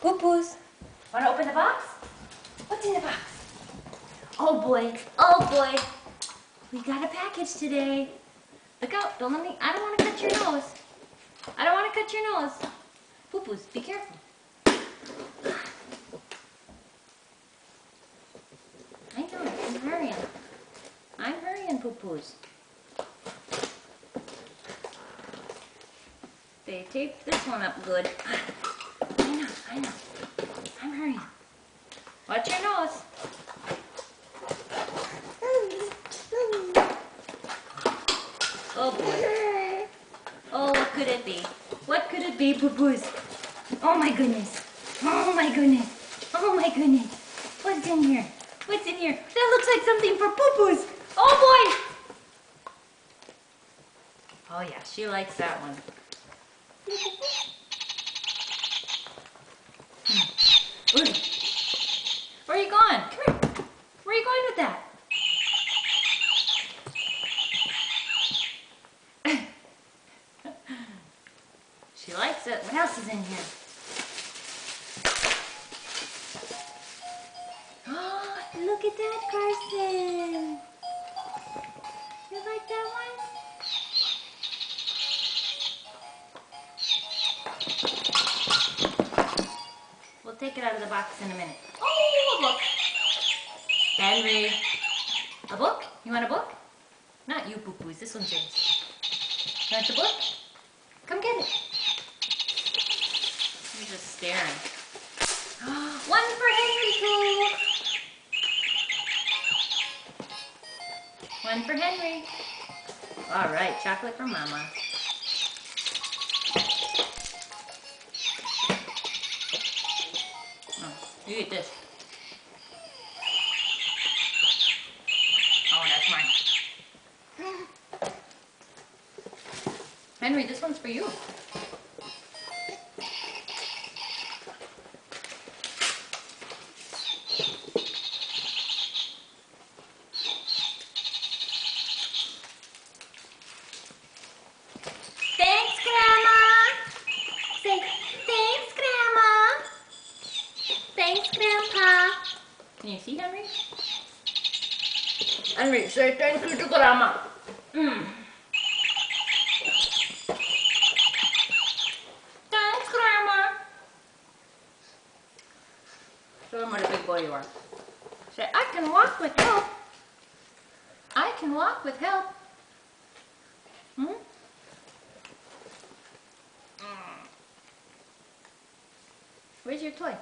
Poo-poos. Want to open the box? What's in the box? Oh boy, oh boy. We got a package today. Look out, don't let me, I don't want to cut your nose. I don't want to cut your nose. Poo-poos, be careful. I know, I'm hurrying. I'm hurrying, Poo-poos. They taped this one up good. I know. I'm hurrying. Watch your nose. Oh boy. Oh, what could it be? What could it be, Poo-poos? Oh my goodness. Oh my goodness. Oh my goodness. What's in here? What's in here? That looks like something for Poo-poos. Oh boy. Oh yeah, she likes that one. Where are you going? Come here. Where are you going with that? She likes it. What else is in here? Oh, look at that, Carson. You like that one? We'll take it out of the box in a minute. Oh, a book. Henry. A book? You want a book? Not you, Poo-poos. This one's yours. You want the book? Come get it. You're just staring. One for Henry, too. One for Henry. All right, chocolate for Mama. Oh, you get this. Oh, that's mine. Henry, this one's for you. Thanks, Grandma. Say, thanks, Grandma. Thanks, Grandpa. Can you see, Henry? Henry, say thank you to Grandma. Thanks, Grandma. Show him what a big boy you are. Say, I can walk with help. I can walk with help. Where's your toy?